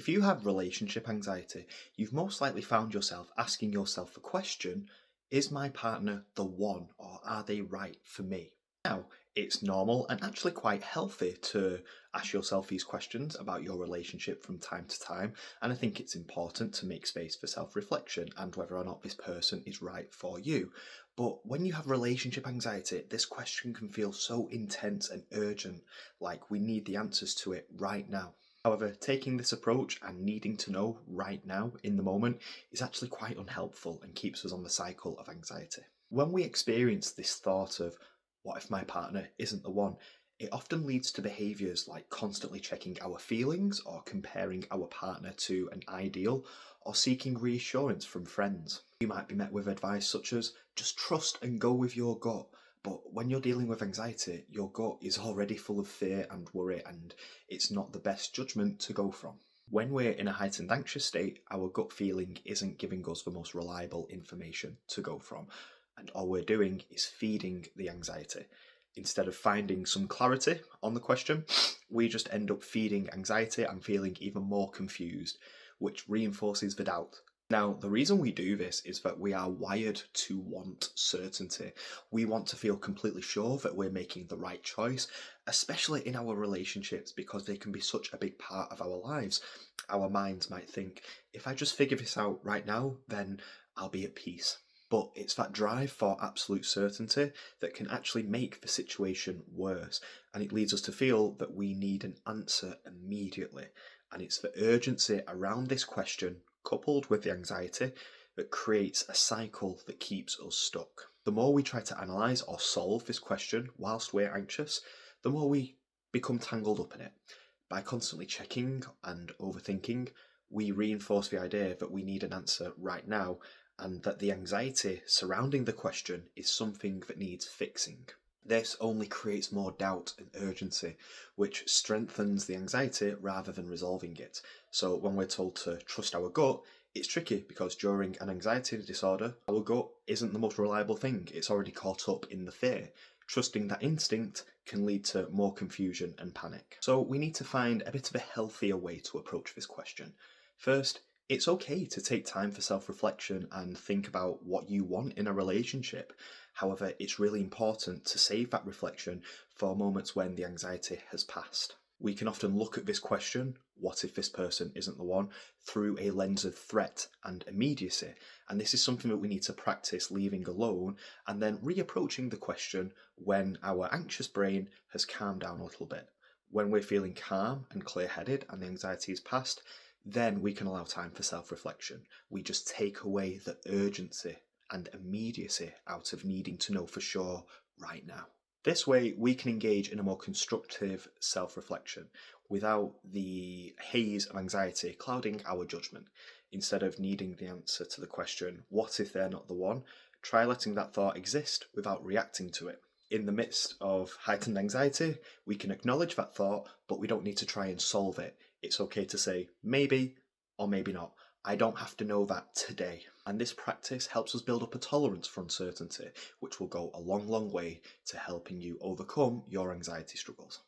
If you have relationship anxiety, you've most likely found yourself asking yourself the question, is my partner the one, or are they right for me? Now, it's normal and actually quite healthy to ask yourself these questions about your relationship from time to time, and I think it's important to make space for self-reflection and whether or not this person is right for you. But when you have relationship anxiety, this question can feel so intense and urgent, like we need the answers to it right now. However, taking this approach and needing to know right now in the moment is actually quite unhelpful and keeps us on the cycle of anxiety. When we experience this thought of, what if my partner isn't the one? It often leads to behaviours like constantly checking our feelings or comparing our partner to an ideal or seeking reassurance from friends. You might be met with advice such as, just trust and go with your gut. But when you're dealing with anxiety, your gut is already full of fear and worry, and it's not the best judgment to go from. When we're in a heightened anxious state, our gut feeling isn't giving us the most reliable information to go from, and all we're doing is feeding the anxiety. Instead of finding some clarity on the question, we just end up feeding anxiety and feeling even more confused, which reinforces the doubt. Now, the reason we do this is that we are wired to want certainty. We want to feel completely sure that we're making the right choice, especially in our relationships, because they can be such a big part of our lives. Our minds might think, if I just figure this out right now, then I'll be at peace. But it's that drive for absolute certainty that can actually make the situation worse, and it leads us to feel that we need an answer immediately. And it's the urgency around this question, coupled with the anxiety, that creates a cycle that keeps us stuck. The more we try to analyse or solve this question whilst we're anxious, the more we become tangled up in it. By constantly checking and overthinking, we reinforce the idea that we need an answer right now, and that the anxiety surrounding the question is something that needs fixing. This only creates more doubt and urgency, which strengthens the anxiety rather than resolving it. So when we're told to trust our gut, it's tricky because during an anxiety disorder, our gut isn't the most reliable thing. It's already caught up in the fear. Trusting that instinct can lead to more confusion and panic. So we need to find a bit of a healthier way to approach this question. First, it's okay to take time for self-reflection and think about what you want in a relationship. However, it's really important to save that reflection for moments when the anxiety has passed. We can often look at this question, what if this person isn't the one, through a lens of threat and immediacy. And this is something that we need to practice leaving alone and then reapproaching the question when our anxious brain has calmed down a little bit. When we're feeling calm and clear-headed and the anxiety is past, then we can allow time for self-reflection. We just take away the urgency and immediacy out of needing to know for sure right now. This way, we can engage in a more constructive self-reflection without the haze of anxiety clouding our judgment. Instead of needing the answer to the question, what if they're not the one? Try letting that thought exist without reacting to it. In the midst of heightened anxiety, we can acknowledge that thought, but we don't need to try and solve it. It's okay to say, maybe or maybe not. I don't have to know that today. And this practice helps us build up a tolerance for uncertainty, which will go a long, long way to helping you overcome your anxiety struggles.